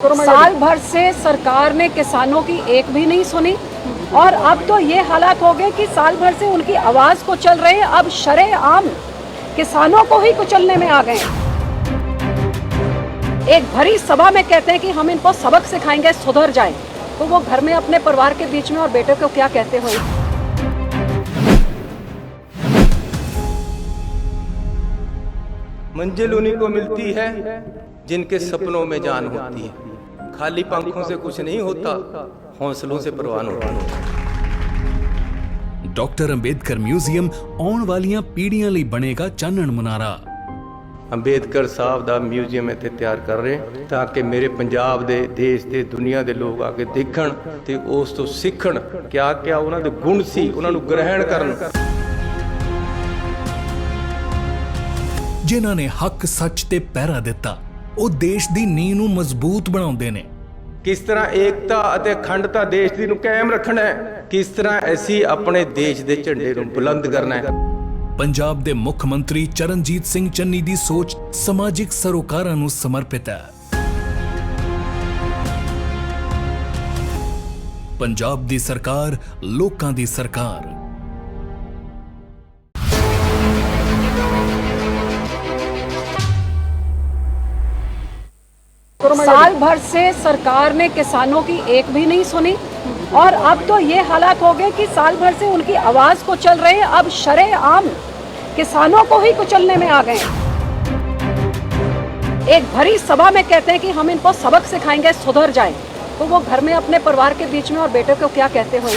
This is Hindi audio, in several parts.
साल भर से सरकार ने किसानों की एक भी नहीं सुनी और अब तो ये हालात हो गए कि साल भर से उनकी आवाज को चल रहे हैं, अब शरेआम किसानों को ही कुचलने में आ गए। एक भरी सभा में कहते हैं कि हम इनको सबक सिखाएंगे, सुधर जाए, तो वो घर में अपने परिवार के बीच में और बेटे को क्या कहते हो? मंजिल उन्हीं को मिलती है जिनके सपनों में जान होती है। खाली पंखों से कुछ नहीं होता, हौसलों से परवान होता है। डॉक्टर अंबेडकर म्यूजियम आने वालियां पीढ़ियां ਲਈ ਬਣੇਗਾ ਚਾਨਣ ਮੁਨਾਰਾ। ਅੰਬੇਦਕਰ ਸਾਹਿਬ ਦਾ ਮਿਊਜ਼ੀਅਮ ਇੱਥੇ ਤਿਆਰ ਕਰ ਰਹੇ ਤਾਂ ਕਿ ਮੇਰੇ ਪੰਜਾਬ ਦੇ ਦੇਸ਼ ਦੇ ਦੁਨੀਆ ਦੇ ਲੋਕ ਆ ਕੇ ਦੇਖਣ ਤੇ ਉਸ ਤੋਂ ਸਿੱਖਣ ਕਿਆ ਕਿਆ ਉਹਨਾਂ ਦੇ ਗੁਣ ਸੀ, ਉਹਨਾਂ ਨੂੰ ਗ੍ਰਹਿਣ ਕਰਨ। ਜਿਨ੍ਹਾਂ ਨੇ ਹੱਕ ਸੱਚ ਤੇ ਪਹਿਰਾ ਦਿੱਤਾ, ਉਹ ਦੇਸ਼ ਦੀ ਨੀਂਹ ਨੂੰ ਮਜ਼ਬੂਤ ਬਣਾਉਂਦੇ ਨੇ। ਕਿਸ ਤਰ੍ਹਾਂ ਏਕਤਾ ਅਤੇ ਅਖੰਡਤਾ ਦੇਸ਼ ਦੀ ਨੂੰ ਕਾਇਮ ਰੱਖਣਾ ਹੈ, ਕਿਸ ਤਰ੍ਹਾਂ ਅਸੀਂ ਆਪਣੇ ਦੇਸ਼ ਦੇ ਝੰਡੇ ਨੂੰ ਬੁਲੰਦ ਕਰਨਾ ਹੈ। ਪੰਜਾਬ ਦੇ ਮੁੱਖ ਮੰਤਰੀ ਚਰਨਜੀਤ ਸਿੰਘ ਚੰਨੀ ਦੀ ਸੋਚ ਸਮਾਜਿਕ ਸਰੋਕਾਰਾਂ ਨੂੰ ਸਮਰਪਿਤ ਹੈ। ਪੰਜਾਬ ਦੀ ਸਰਕਾਰ, ਲੋਕਾਂ ਦੀ ਸਰਕਾਰ। साल भर से सरकार ने किसानों की एक भी नहीं सुनी और अब तो ये हालात हो गए कि साल भर से उनकी आवाज को चल रहे हैं, अब शरेआम किसानों को ही कुचलने में आ गए। एक भरी सभा में कहते हैं कि हम इनको सबक सिखाएंगे, सुधर जाए, तो वो घर में अपने परिवार के बीच में और बेटे को क्या कहते हो?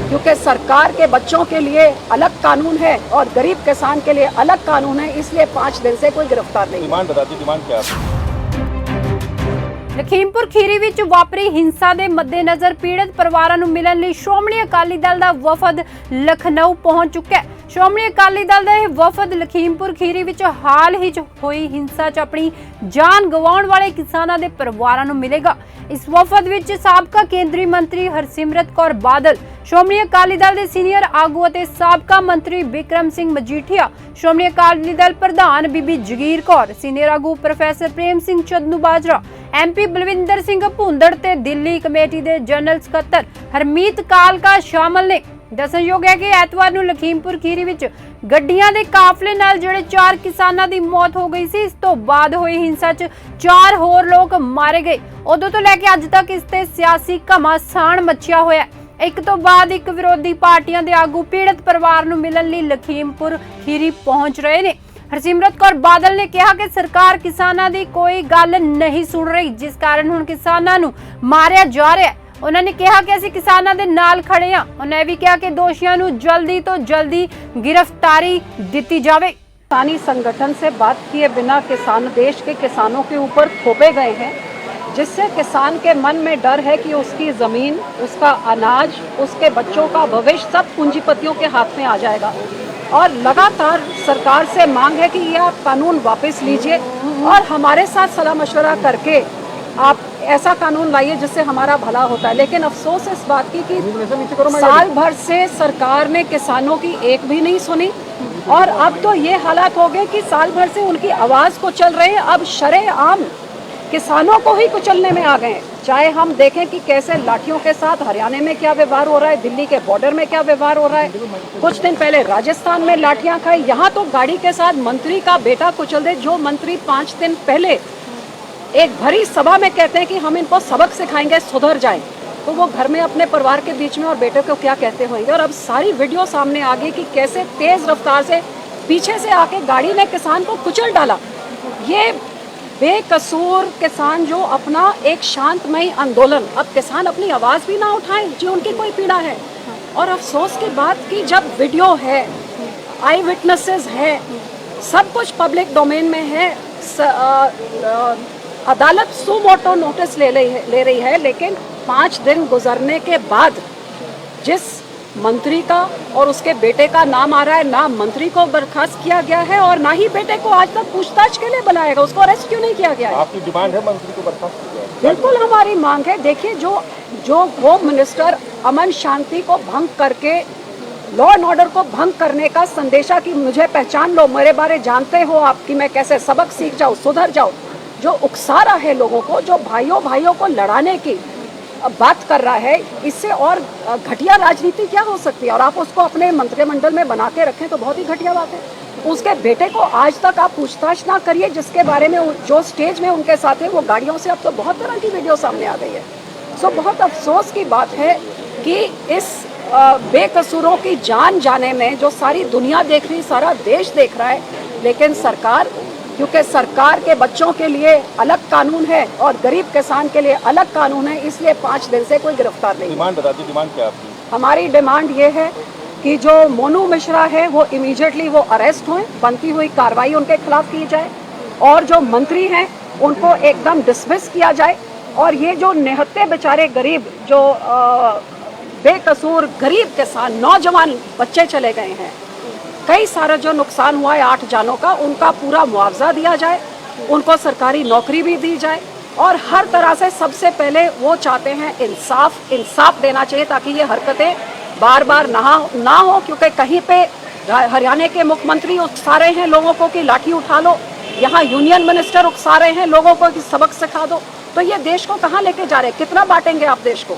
क्योंकि सरकार के बच्चों के लिए अलग कानून है और गरीब किसान के लिए अलग कानून है, इसलिए 5 दिन से कोई गिरफ्तार नहीं। डिमांड बता दी, डिमांड क्या है? ਲਖੀਮਪੁਰ ਖੀਰੀ ਵਿੱਚ ਵਾਪਰੀ ਹਿੰਸਾ ਦੇ ਮੱਦੇਨਜ਼ਰ ਪੀੜਤ ਪਰਿਵਾਰਾਂ ਨੂੰ ਮਿਲਣ ਲਈ ਸ਼੍ਰੋਮਣੀ ਅਕਾਲੀ ਦਲ ਦਾ ਵਫਦ ਲਖਨਊ ਪਹੁੰਚ ਚੁੱਕਾ ਹੈ। ਸ਼੍ਰੋਮਣੀ ਅਕਾਲੀ ਦਲ ਦਾ ਇਹ ਵਫਦ ਲਖੀਮਪੁਰ ਖੀਰੀ ਵਿੱਚ ਹਾਲ ਹੀ 'ਚ ਹੋਈ ਹਿੰਸਾ 'ਚ ਆਪਣੀ ਜਾਨ ਗਵਾਉਣ ਵਾਲੇ ਕਿਸਾਨਾਂ ਦੇ ਪਰਿਵਾਰਾਂ ਨੂੰ ਮਿਲੇਗਾ। ਇਸ ਵਫਦ ਵਿੱਚ ਸਾਬਕਾ ਕੇਂਦਰੀ ਮੰਤਰੀ ਹਰਸਿਮਰਤ ਕੌਰ ਬਾਦਲ, ਸ਼੍ਰੋਮਣੀ ਅਕਾਲੀ ਦਲ ਦੇ ਸੀਨੀਅਰ ਆਗੂ ਅਤੇ ਸਾਬਕਾ ਮੰਤਰੀ ਬਿਕਰਮ ਸਿੰਘ ਮਜੀਠੀਆ, ਸ਼੍ਰੋਮਣੀ ਅਕਾਲੀ ਦਲ ਪ੍ਰਧਾਨ ਬੀਬੀ ਜਗੀਰ ਕੌਰ, ਸੀਨੀਅਰ ਆਗੂ ਪ੍ਰੋਫੈਸਰ ਪ੍ਰੇਮ ਸਿੰਘ ਚੰਦੂ ਬਾਜਰਾ, ਐਮਪੀ ਬਲਵਿੰਦਰ ਸਿੰਘ ਭੁੰਦੜ ਤੇ ਦਿੱਲੀ ਕਮੇਟੀ ਦੇ ਜਨਰਲ ਸਕੱਤਰ ਹਰਮੀਤ ਕਾਲਕਾ ਸ਼ਾਮਲ ਨੇ। ਦੱਸਣਯੋਗ ਹੈ ਕਿ ਐਤਵਾਰ ਨੂੰ ਲਖੀਮਪੁਰ ਖੀਰੀ ਵਿੱਚ ਗੱਡੀਆਂ ਦੇ ਕਾਫਲੇ ਨਾਲ ਜਿਹੜੇ 4 ਕਿਸਾਨਾਂ ਦੀ ਮੌਤ ਹੋ ਗਈ ਸੀ, ਇਸ ਤੋਂ ਬਾਅਦ ਹੋਈ ਹਿੰਸਾ 'ਚ 4 ਹੋਰ ਲੋਕ ਮਾਰੇ ਗਏ। ਉਦੋਂ ਤੋਂ ਲੈ ਕੇ ਅੱਜ ਤੱਕ ਇਸ ਤੇ ਸਿਆਸੀ ਘਮਾਸਾਨ ਮਚਿਆ ਹੋਇਆ। ਇੱਕ ਤੋਂ ਬਾਅਦ ਇੱਕ ਵਿਰੋਧੀ ਪਾਰਟੀਆਂ ਦੇ ਆਗੂ ਪੀੜਤ ਪਰਿਵਾਰ ਨੂੰ ਮਿਲਣ ਲਈ ਲਖੀਮਪੁਰ ਖੀਰੀ ਪਹੁੰਚ ਰਹੇ ਨੇ। ਹਰਸਿਮਰਤ ਕੌਰ ਬਾਦਲ ਨੇ ਕਿਹਾ ਕਿ ਸਰਕਾਰ ਕਿਸਾਨਾਂ ਦੀ ਕੋਈ ਗੱਲ ਨਹੀਂ ਸੁਣ ਰਹੀ, ਜਿਸ ਕਾਰਨ ਹੁਣ ਕਿਸਾਨਾਂ ਨੂੰ ਮਾਰਿਆ ਜਾ ਰਿਹਾ ਹੈ। ਉਹਨਾਂ ਨੇ ਕਿਹਾ ਕਿ ਅਸੀਂ ਕਿਸਾਨਾਂ ਦੇ ਨਾਲ ਖੜੇ ਹਾਂ। ਉਹਨਾਂ ਇਹ ਵੀ ਕਿਹਾ ਕਿ ਦੋਸ਼ੀਆਂ ਨੂੰ जल्दी तो जल्दी गिरफ्तारी ਦਿੱਤੀ ਜਾਵੇ। किसानी संगठन से बात किए बिना किसान देश के किसानों के ऊपर थोपे गए हैं, जिससे किसान के मन में डर है कि उसकी ज़मीन, उसका अनाज, उसके बच्चों का भविष्य सब पूंजीपतियों के हाथ में आ जाएगा। और लगातार सरकार से मांग है कि यह कानून वापस लीजिए और हमारे साथ सलाह मशवरा करके आप ऐसा कानून लाइए जिससे हमारा भला होता है। लेकिन अफसोस इस बात की कि साल भर से सरकार ने किसानों की एक भी नहीं सुनी और अब तो ये हालात हो गए कि साल भर से उनकी आवाज़ को चल रहे हैं, अब शरेआम किसानों को ही कुचलने में आ गए हैं। चाहे हम देखें कि कैसे लाठियों के साथ हरियाणा में क्या व्यवहार हो रहा है, दिल्ली के बॉर्डर में क्या व्यवहार हो रहा है, कुछ दिन पहले राजस्थान में लाठियां खाई, यहाँ तो गाड़ी के साथ मंत्री का बेटा कुचल दे, जो मंत्री 5 दिन पहले एक भरी सभा में कहते हैं कि हम इनको सबक सिखाएंगे, सुधर जाए, तो वो घर में अपने परिवार के बीच में और बेटे को क्या कहते होंगे। और अब सारी वीडियो सामने आ गई कि कैसे तेज रफ्तार से पीछे से आके गाड़ी ने किसान को कुचल डाला। ये बेकसूर किसान जो अपना एक शांतमय आंदोलन, अब किसान अपनी आवाज़ भी ना उठाएं जो उनकी कोई पीड़ा है। और अफसोस की बात कि जब वीडियो है, आई विटनेसेस है, सब कुछ पब्लिक डोमेन में है, अदालत सुमोटो नोटिस ले रही है, लेकिन 5 दिन गुजरने के बाद जिस मंत्री का और उसके बेटे का नाम आ रहा है, ना मंत्री को बर्खास्त किया गया है और ना ही बेटे को आज तक पूछताछ के लिए बुलाएगा, उसको अरेस्ट क्यों नहीं किया गया है? आपकी डिमांड है मंत्री को बर्खास्त किया जाए? बिल्कुल हमारी मांग है। देखिए, जो होम मिनिस्टर अमन शांति को भंग करके, लॉ एंड ऑर्डर को भंग करने का संदेशा कि मुझे पहचान लो, मेरे बारे जानते हो आप कि मैं कैसे सबक सीख जाऊँ, सुधर जाऊँ, जो उकसा रहा है लोगों को, जो भाइयों भाइयों को लड़ाने की बात कर रहा है, इससे और घटिया राजनीति क्या हो सकती है। और आप उसको अपने मंत्रिमंडल में बना के रखें तो बहुत ही घटिया बात है। उसके बेटे को आज तक आप पूछताछ ना करिए, जिसके बारे में जो स्टेज में उनके साथ है वो गाड़ियों से अब तो बहुत तरह की वीडियो सामने आ गई है। सो बहुत अफसोस की बात है कि इस बेकसूरों की जान जाने में जो सारी दुनिया देख रही, सारा देश देख रहा है, लेकिन सरकार, क्योंकि सरकार के बच्चों के लिए अलग कानून है और गरीब किसान के लिए अलग कानून है, इसलिए 5 दिन से कोई गिरफ्तार नहीं। डिमांड बता दी, डिमांड क्या आपकी? हमारी डिमांड ये है कि जो मोनू मिश्रा है वो इमीडिएटली वो अरेस्ट हों, बनती हुई कार्रवाई उनके खिलाफ की जाए, और जो मंत्री हैं उनको एकदम डिसमिस किया जाए। और ये जो निहत्थे बेचारे गरीब, जो बेकसूर गरीब किसान, नौजवान बच्चे चले गए हैं, कई सारा जो नुकसान हुआ है 8 जानों का, उनका पूरा मुआवजा दिया जाए, उनको सरकारी नौकरी भी दी जाए। और हर तरह से सबसे पहले वो चाहते हैं इंसाफ देना चाहिए, ताकि ये हरकतें बार बार ना हो, क्योंकि कहीं पे हरियाणा के मुख्यमंत्री उकसा रहे हैं लोगों को कि लाठी उठा लो, यहाँ यूनियन मिनिस्टर उकसा रहे हैं लोगों को कि सबक सिखा दो। तो ये देश को कहाँ लेके जा रहे हैं? कितना बांटेंगे आप देश को?